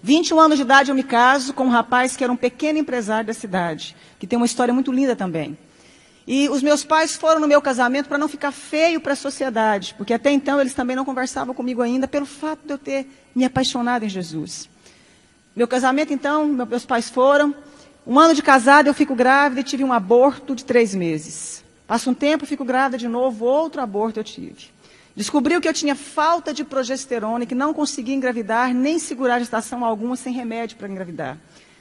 21 anos de idade eu me caso com um rapaz que era um pequeno empresário da cidade, que tem uma história muito linda também. E os meus pais foram no meu casamento para não ficar feio para a sociedade, porque até então eles também não conversavam comigo ainda pelo fato de eu ter me apaixonado em Jesus. Meu casamento, então, meus pais foram. 1 ano de casada eu fico grávida e tive um aborto de 3 meses. Passa um tempo, fico grávida de novo, outro aborto eu tive. Descobriu que eu tinha falta de progesterona e que não conseguia engravidar, nem segurar gestação alguma sem remédio para engravidar.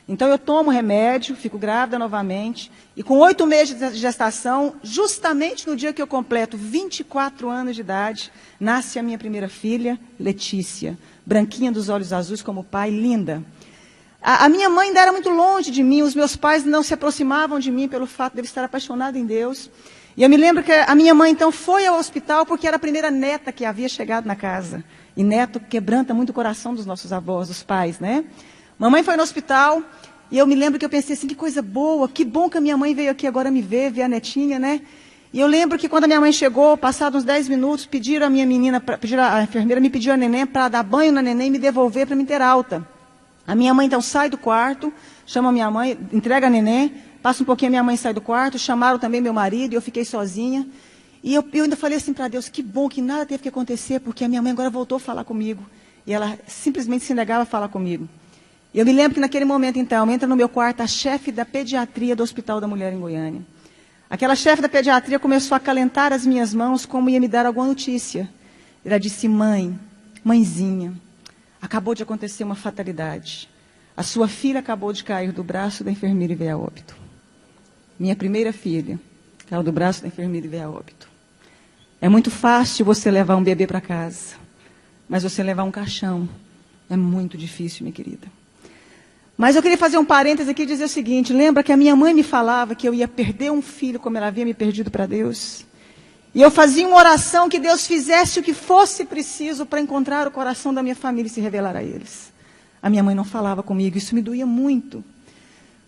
Então eu tomo remédio, fico grávida novamente, e com 8 meses de gestação, justamente no dia que eu completo 24 anos de idade, nasce a minha primeira filha, Letícia, branquinha dos olhos azuis como o pai, linda. A minha mãe ainda era muito longe de mim, os meus pais não se aproximavam de mim pelo fato de eu estar apaixonada em Deus. E eu me lembro que a minha mãe, então, foi ao hospital porque era a primeira neta que havia chegado na casa. E neto quebranta muito o coração dos nossos avós, dos pais, né? Mamãe foi no hospital e eu me lembro que eu pensei assim, que coisa boa, que bom que a minha mãe veio aqui agora me ver a netinha, né? E eu lembro que quando a minha mãe chegou, passados uns 10 minutos, pediram a enfermeira me pediu a neném para dar banho na neném e me devolver para me ter alta. A minha mãe, então, sai do quarto, chama a minha mãe, entrega a neném, passa um pouquinho, a minha mãe sai do quarto, chamaram também meu marido, e eu fiquei sozinha. E eu ainda falei assim para Deus, que bom que nada teve que acontecer, porque a minha mãe agora voltou a falar comigo. E ela simplesmente se negava a falar comigo. E eu me lembro que naquele momento, então, entra no meu quarto a chefe da pediatria do Hospital da Mulher em Goiânia. Aquela chefe da pediatria começou a acalentar as minhas mãos como ia me dar alguma notícia. Ela disse, mãezinha, acabou de acontecer uma fatalidade. A sua filha acabou de cair do braço da enfermeira e veio a óbito. Minha primeira filha caiu do braço da enfermeira e veio a óbito. É muito fácil você levar um bebê para casa, mas você levar um caixão é muito difícil, minha querida. Mas eu queria fazer um parêntese aqui e dizer o seguinte, lembra que a minha mãe me falava que eu ia perder um filho como ela havia me perdido para Deus? E eu fazia uma oração que Deus fizesse o que fosse preciso para encontrar o coração da minha família e se revelar a eles. A minha mãe não falava comigo, isso me doía muito.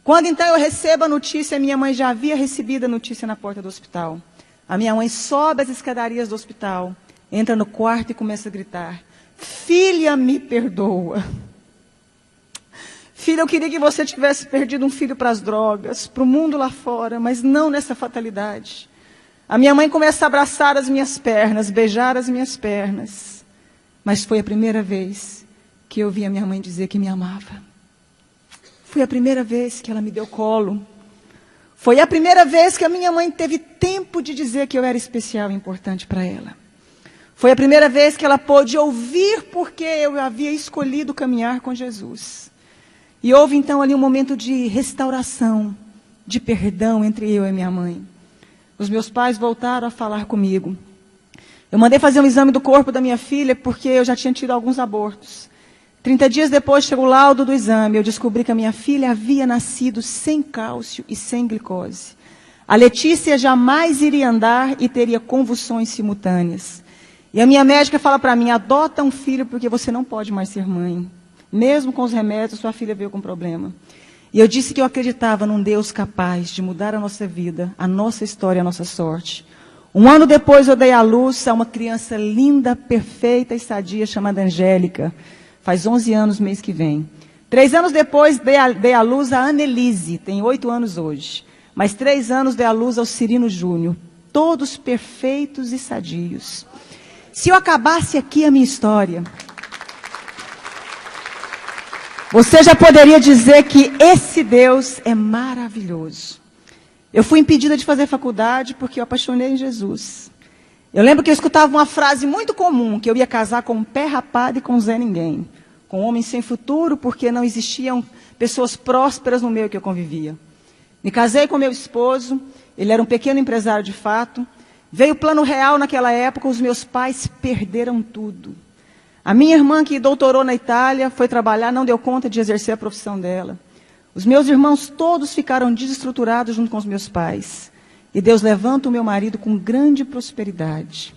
Quando então eu recebo a notícia, minha mãe já havia recebido a notícia na porta do hospital. A minha mãe sobe as escadarias do hospital, entra no quarto e começa a gritar, filha, me perdoa. Filha, eu queria que você tivesse perdido um filho para as drogas, para o mundo lá fora, mas não nessa fatalidade. A minha mãe começa a abraçar as minhas pernas, beijar as minhas pernas. Mas foi a primeira vez que eu vi a minha mãe dizer que me amava. Foi a primeira vez que ela me deu colo. Foi a primeira vez que a minha mãe teve tempo de dizer que eu era especial e importante para ela. Foi a primeira vez que ela pôde ouvir porque eu havia escolhido caminhar com Jesus. E houve então ali um momento de restauração, de perdão entre eu e minha mãe. Os meus pais voltaram a falar comigo. Eu mandei fazer um exame do corpo da minha filha porque eu já tinha tido alguns abortos. 30 dias depois chegou o laudo do exame. Eu descobri que a minha filha havia nascido sem cálcio e sem glicose. A Letícia jamais iria andar e teria convulsões simultâneas. E a minha médica fala para mim, adota um filho porque você não pode mais ser mãe. Mesmo com os remédios, sua filha veio com problema. E eu disse que eu acreditava num Deus capaz de mudar a nossa vida, a nossa história, a nossa sorte. 1 ano depois eu dei à luz a uma criança linda, perfeita e sadia chamada Angélica. Faz 11 anos mês que vem. 3 anos depois dei à luz a Annelise, tem 8 anos hoje. Mais 3 anos dei à luz ao Cirino Júnior. Todos perfeitos e sadios. Se eu acabasse aqui a minha história, você já poderia dizer que esse Deus é maravilhoso. Eu fui impedida de fazer faculdade porque eu apaixonei em Jesus. Eu lembro que eu escutava uma frase muito comum, que eu ia casar com um pé rapado e com um Zé Ninguém. Com um homem sem futuro, porque não existiam pessoas prósperas no meio que eu convivia. Me casei com meu esposo, ele era um pequeno empresário de fato. Veio o plano real naquela época, os meus pais perderam tudo. A minha irmã, que doutorou na Itália, foi trabalhar, não deu conta de exercer a profissão dela. Os meus irmãos todos ficaram desestruturados junto com os meus pais. E Deus levanta o meu marido com grande prosperidade.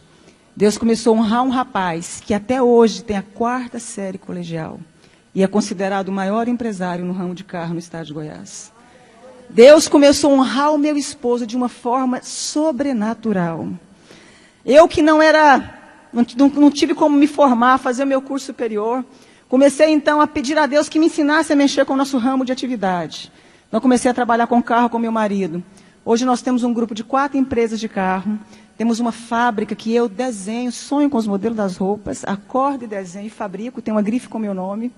Deus começou a honrar um rapaz que até hoje tem a 4ª série colegial. E é considerado o maior empresário no ramo de carro no estado de Goiás. Deus começou a honrar o meu esposo de uma forma sobrenatural. Eu que não tive como me formar, fazer o meu curso superior. Comecei, então, a pedir a Deus que me ensinasse a mexer com o nosso ramo de atividade. Então, comecei a trabalhar com carro com meu marido. Hoje nós temos um grupo de 4 empresas de carro. Temos uma fábrica que eu desenho, sonho com os modelos das roupas, acordo e desenho, fabrico, tem uma grife com meu nome.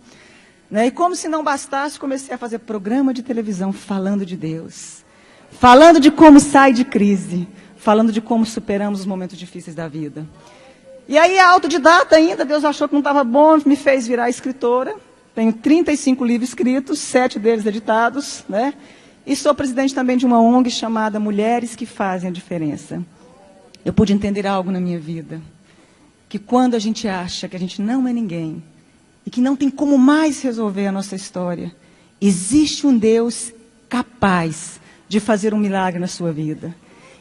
Né? E como se não bastasse, comecei a fazer programa de televisão falando de Deus. Falando de como sai de crise. Falando de como superamos os momentos difíceis da vida. E aí, autodidata ainda, Deus achou que não estava bom, me fez virar escritora. Tenho 35 livros escritos, 7 deles editados, né? E sou presidente também de uma ONG chamada Mulheres que Fazem a Diferença. Eu pude entender algo na minha vida, que quando a gente acha que a gente não é ninguém, e que não tem como mais resolver a nossa história, existe um Deus capaz de fazer um milagre na sua vida.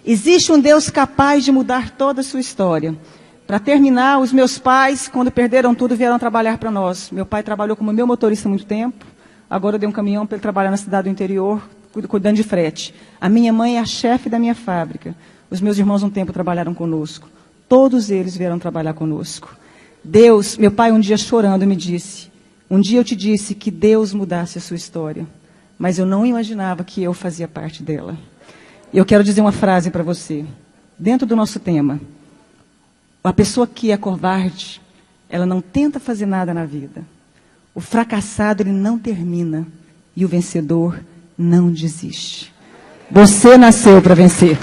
Existe um Deus capaz de mudar toda a sua história. Para terminar, os meus pais, quando perderam tudo, vieram trabalhar para nós. Meu pai trabalhou como meu motorista há muito tempo. Agora eu dei um caminhão para ele trabalhar na cidade do interior, cuidando de frete. A minha mãe é a chefe da minha fábrica. Os meus irmãos um tempo trabalharam conosco. Todos eles vieram trabalhar conosco. Deus, meu pai um dia chorando me disse, um dia eu te disse que Deus mudasse a sua história. Mas eu não imaginava que eu fazia parte dela. E eu quero dizer uma frase para você. Dentro do nosso tema. A pessoa que é covarde, ela não tenta fazer nada na vida. O fracassado, ele não termina. E o vencedor não desiste. Você nasceu para vencer.